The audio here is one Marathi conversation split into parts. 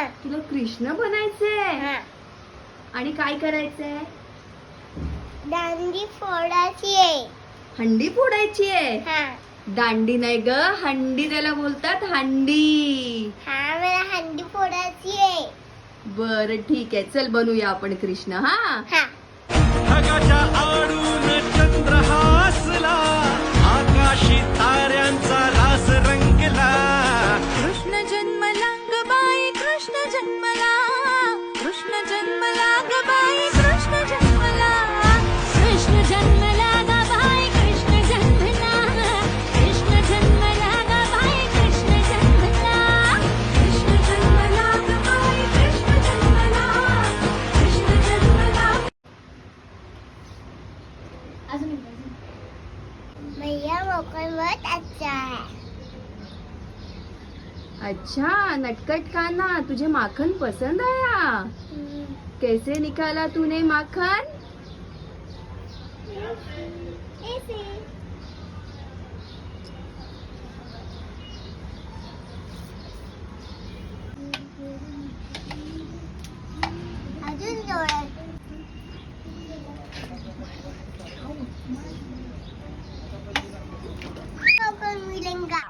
तुला कृष्ण बनायचंय हा. आणि काय करायचंय? दांडी फोडायची आहे. हंडी फोडायची आहे. हा. दांडी नाही ग, हंडी त्याला बोलतात, हंडी. हा, मला हंडी फोडायची आहे. बर ठीक आहे, चल बनूया आपण कृष्ण. हा हा. ढगाच्या आडून चंद्र हासला, आकाशी ताऱ्यांचा रास रंगला. कृष्ण जन्मला ग बाई, कृष्ण जन्मला, कृष्ण जन्मला ग बाई, कृष्ण जन्मला, कृष्ण जन्मला ग बाई, कृष्ण जन्मला, कृष्ण जन्मला ग बाई, कृष्ण जन्मला, कृष्ण जन्मला ग बाई, कृष्ण जन्मला, कृष्ण जन्मला. मैया मोकळवत अच्छा है. अच्छा, नटखट काना, तुझे माखन पसंद आया? कैसे निकाला तूने माखन? ऐसे. अजून जोरात. आपण मिलेंगा.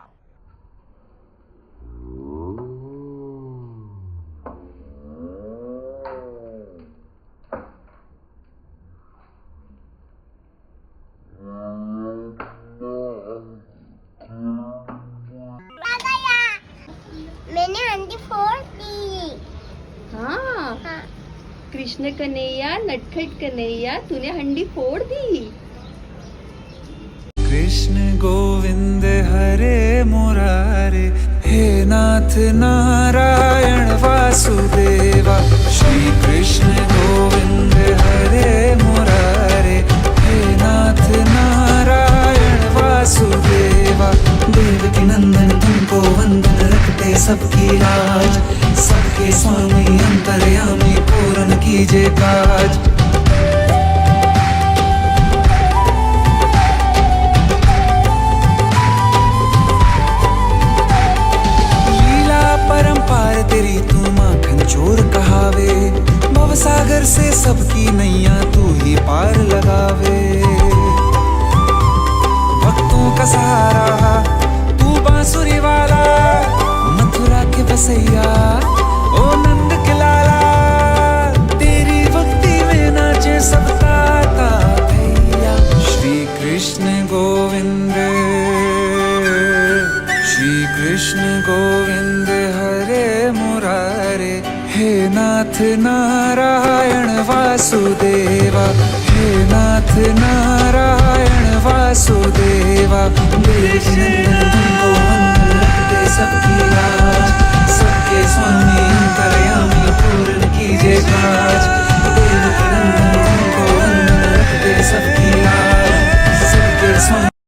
मैंने हंडी फोड़ दी. हाँ, हाँ. कृष्ण कन्हैया, नटखट कन्हैया, तूने हंडी फोड़ दी. कृष्ण गोविंद हरे मुरारे, हे नाथ नारायण वासुदेवा. श्री कृष्ण गोविंद हरे मुरारे, हे नाथ नारायण वासुदेवा. देवकी नंदन तुमको वंदन, रखते सबकी लाज, सबके स्वामी अंतर्यामी पूर्ण कीजे काज. परंपार तेरी तू माखन चोर कहावे, भवसागर से सबकी नैया तू ही पार लगावे. भक्तों का सहारा तू बांसुरी वाला, मथुरा के बसैया ओ नंद के लाला. तेरी भक्ति में नाचे सब ताता भैया. श्री कृष्ण गोविंद, श्री कृष्ण गोविंद हरे मुरारे, हे नाथ नारायण वासुदेवा, हे नाथ नारायण वासुदेवा. कृष्ण